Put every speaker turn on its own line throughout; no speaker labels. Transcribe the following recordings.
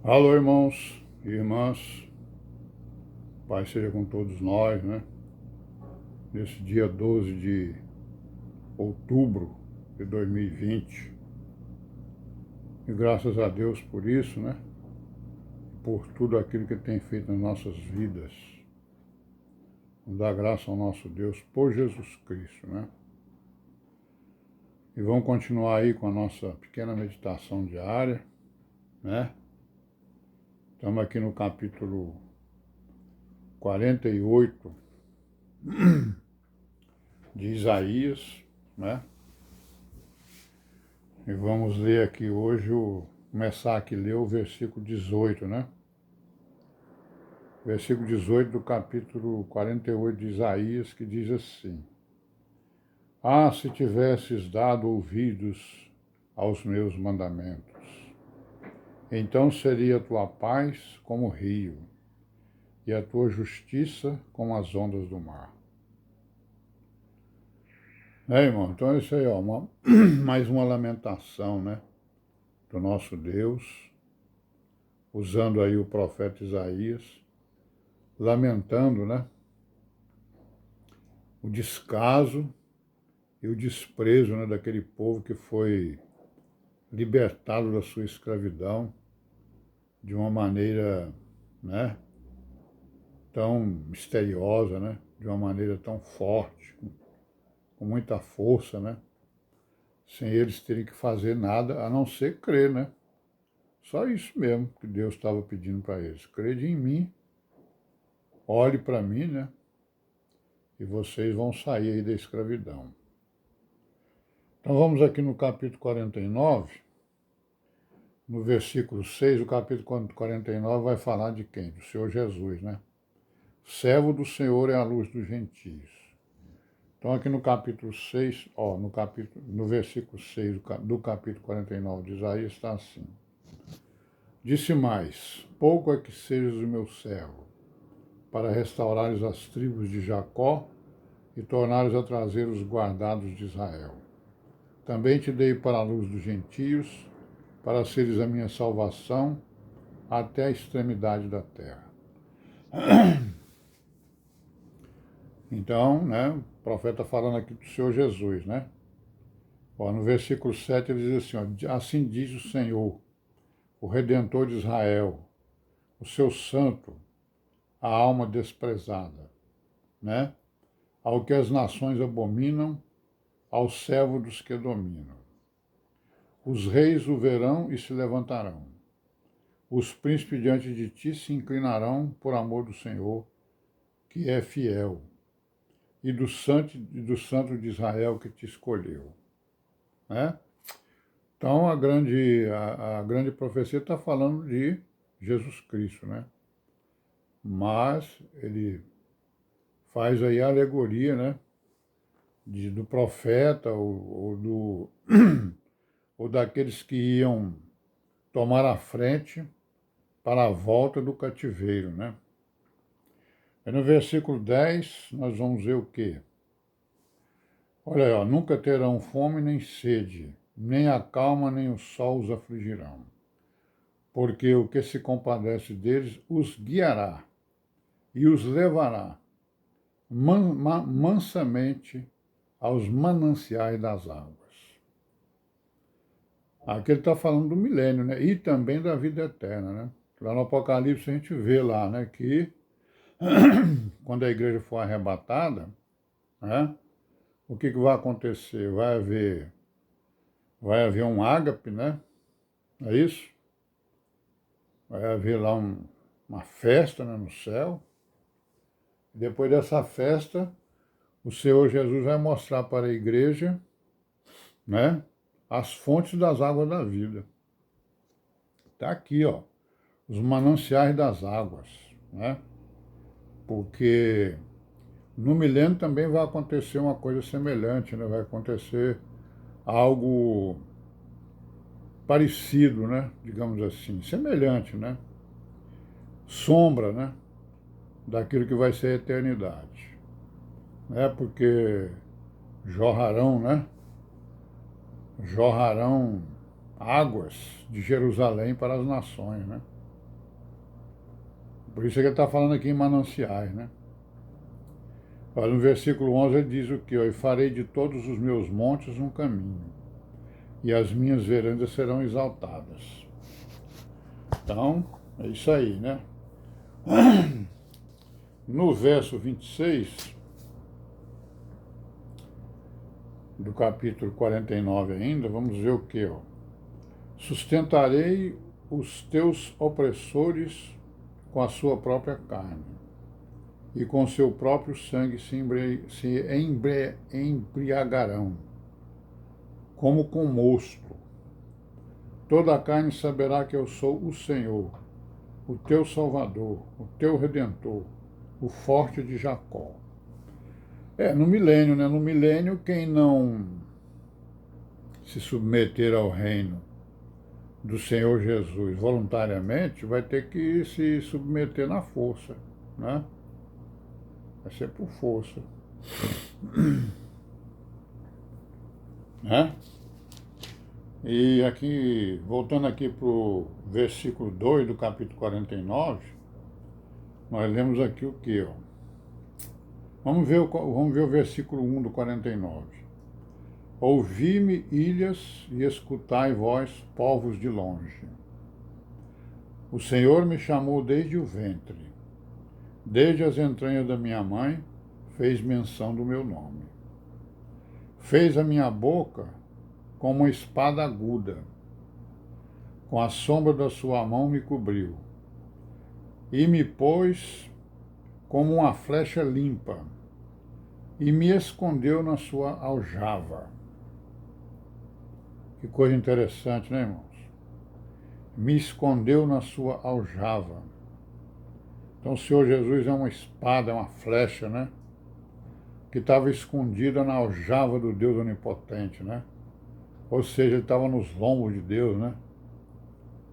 Alô, irmãos e irmãs, Pai seja com todos nós, né? Nesse dia 12 de outubro de 2020. E graças a Deus por isso, né? Por tudo aquilo que Ele tem feito nas nossas vidas. Vamos dar graça ao nosso Deus por Jesus Cristo, né? E vamos continuar aí com a nossa pequena meditação diária, né? Estamos aqui no capítulo 48 de Isaías, né? E vamos ler aqui hoje, começar aqui a ler o versículo 18, né? Versículo 18 do capítulo 48 de Isaías, que diz assim: Ah, se tivesses dado ouvidos aos meus mandamentos, então seria a tua paz como o rio, e a tua justiça como as ondas do mar. Né, irmão? Então isso aí, ó, mais uma lamentação, né? Do nosso Deus, usando aí o profeta Isaías, lamentando, né, o descaso e o desprezo, né, daquele povo que foi libertado da sua escravidão de uma maneira, né, tão misteriosa, né, de uma maneira tão forte, com muita força, né, sem eles terem que fazer nada a não ser crer, né. Só isso mesmo que Deus estava pedindo para eles: crede em mim, olhe para mim, né, e vocês vão sair aí da escravidão. Então vamos aqui no capítulo 49, no versículo 6, o capítulo 49 vai falar de quem? Do Senhor Jesus, né? Servo do Senhor é a luz dos gentios. Então aqui no capítulo 6, ó, no versículo 6 do capítulo 49 de Isaías está assim: Disse mais: pouco é que sejas o meu servo, para restaurares as tribos de Jacó e tornares a trazer os guardados de Israel. Também te dei para a luz dos gentios, para seres a minha salvação até a extremidade da terra. Então, né, o profeta falando aqui do Senhor Jesus, né? Ó, no versículo 7 ele diz assim, ó, assim diz o Senhor, o Redentor de Israel, o seu santo, a alma desprezada, né? Ao que as nações abominam, ao servo dos que dominam. Os reis o verão e se levantarão. Os príncipes diante de ti se inclinarão por amor do Senhor, que é fiel, e do santo de Israel que te escolheu, né? Então a grande profecia está falando de Jesus Cristo, né? Mas ele faz aí a alegoria, né? Do profeta ou daqueles que iam tomar a frente para a volta do cativeiro, né? E no versículo 10 nós vamos ver o quê? Olha aí, ó, nunca terão fome nem sede, nem a calma nem o sol os afligirão. Porque o que se compadece deles os guiará e os levará mansamente aos mananciais das águas. Aqui ele está falando do milênio, né? E também da vida eterna, né? Lá no Apocalipse a gente vê lá, né, que quando a igreja for arrebatada, né, o que vai acontecer? Vai haver um ágape, né? É isso? Vai haver lá uma festa, né, no céu. Depois dessa festa, o Senhor Jesus vai mostrar para a igreja, né, as fontes das águas da vida. Está aqui, ó, os mananciais das águas, né? Porque no milênio também vai acontecer uma coisa semelhante, né? Vai acontecer algo parecido, né? Digamos assim, semelhante, né? Sombra, né? Daquilo que vai ser a eternidade, né? Porque jorrarão, né? Jorrarão águas de Jerusalém para as nações, né? Por isso que ele está falando aqui em mananciais, né? Olha, no versículo 11 ele diz o quê? E farei de todos os meus montes um caminho, e as minhas verandas serão exaltadas. Então, é isso aí, né? No verso 26 do capítulo 49 ainda, vamos ver o que, ó. Sustentarei os teus opressores com a sua própria carne, e com seu próprio sangue se embriagarão, como com mosto. Toda a carne saberá que eu sou o Senhor, o teu Salvador, o teu Redentor, o forte de Jacó. No milênio, né? No milênio, quem não se submeter ao reino do Senhor Jesus voluntariamente vai ter que se submeter na força, né? Vai ser por força. Né? E aqui, voltando aqui para o versículo 2 do capítulo 49, nós lemos aqui o que, ó? Vamos ver o versículo 1 do 49. Ouvi-me, ilhas, e escutai vós, povos de longe. O Senhor me chamou desde o ventre, desde as entranhas da minha mãe, fez menção do meu nome. Fez a minha boca como uma espada aguda, com a sombra da sua mão me cobriu, e me pôs como uma flecha limpa, e me escondeu na sua aljava. Que coisa interessante, né, irmãos? Me escondeu na sua aljava. Então o Senhor Jesus é uma espada, é uma flecha, né? Que estava escondida na aljava do Deus Onipotente, né? Ou seja, ele estava nos lombos de Deus, né?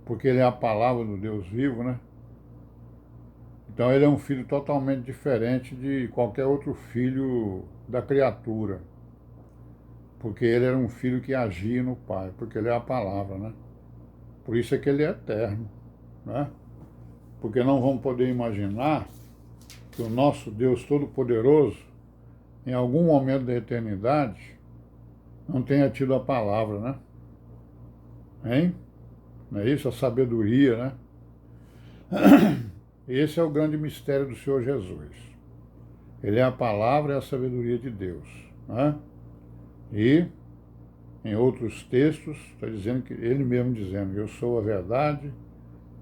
Porque ele é a palavra do Deus vivo, né? Então ele é um filho totalmente diferente de qualquer outro filho da criatura. Porque ele era um filho que agia no Pai, porque ele é a palavra, né? Por isso é que ele é eterno, né? Porque não vamos poder imaginar que o nosso Deus Todo-Poderoso, em algum momento da eternidade, não tenha tido a palavra, né? Hein? Não é isso? A sabedoria, né? Esse é o grande mistério do Senhor Jesus. Ele é a palavra e a sabedoria de Deus, né? E, em outros textos, está dizendo que ele mesmo dizendo, eu sou a verdade,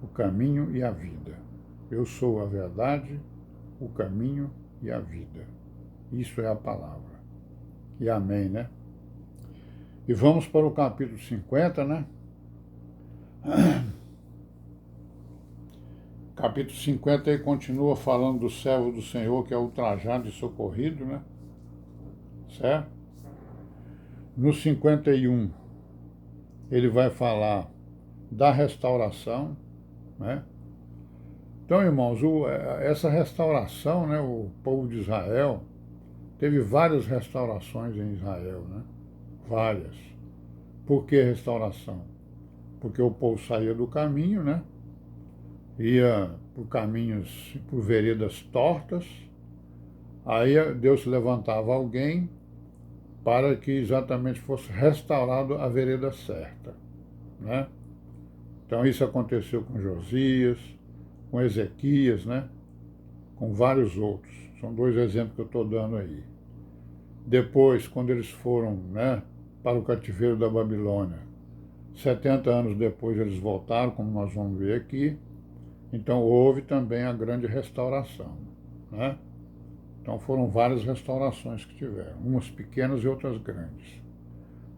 o caminho e a vida. Eu sou a verdade, o caminho e a vida. Isso é a palavra. E amém, né? E vamos para o capítulo 50, né? Capítulo 50 aí continua falando do servo do Senhor que é ultrajado e socorrido, né? Certo? No 51, ele vai falar da restauração, né? Então, irmãos, essa restauração, né? O povo de Israel teve várias restaurações em Israel, né? Várias. Por que restauração? Porque o povo saía do caminho, né? Ia por caminhos, por veredas tortas, aí Deus levantava alguém para que exatamente fosse restaurado a vereda certa, né? Então isso aconteceu com Josias, com Ezequias, né? Com vários outros. São dois exemplos que eu estou dando aí. Depois, quando eles foram, né, para o cativeiro da Babilônia, 70 anos depois eles voltaram, como nós vamos ver aqui. Então houve também a grande restauração, né? Então foram várias restaurações que tiveram, umas pequenas e outras grandes.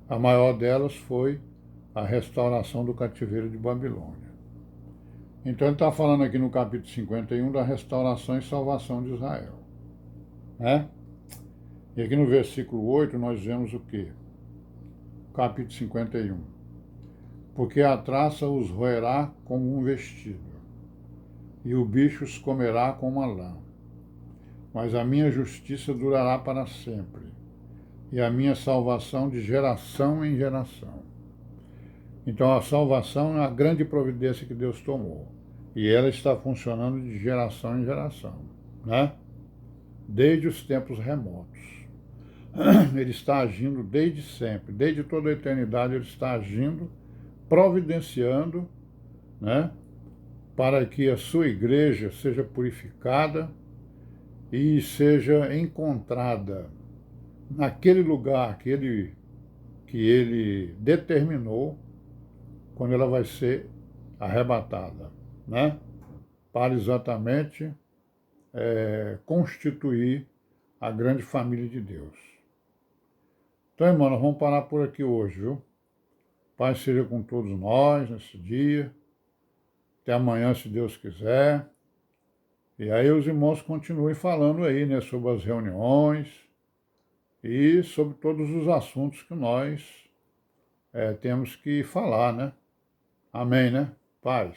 A maior delas foi a restauração do cativeiro de Babilônia. Então ele está falando aqui no capítulo 51 da restauração e salvação de Israel, né? E aqui no versículo 8 nós vemos o quê? Capítulo 51. Porque a traça os roerá como um vestido, e o bicho os comerá como a lã. Mas a minha justiça durará para sempre, e a minha salvação de geração em geração. Então a salvação é a grande providência que Deus tomou. E ela está funcionando de geração em geração, né? Desde os tempos remotos. Ele está agindo desde sempre, desde toda a eternidade ele está agindo, providenciando, né? Para que a sua igreja seja purificada e seja encontrada naquele lugar que ele determinou quando ela vai ser arrebatada, né? Para exatamente constituir a grande família de Deus. Então, irmão, nós vamos parar por aqui hoje, viu? Pai seja com todos nós nesse dia. Até amanhã, se Deus quiser. E aí os irmãos continuem falando aí, né, sobre as reuniões e sobre todos os assuntos que nós temos que falar, né? Amém, né? Paz.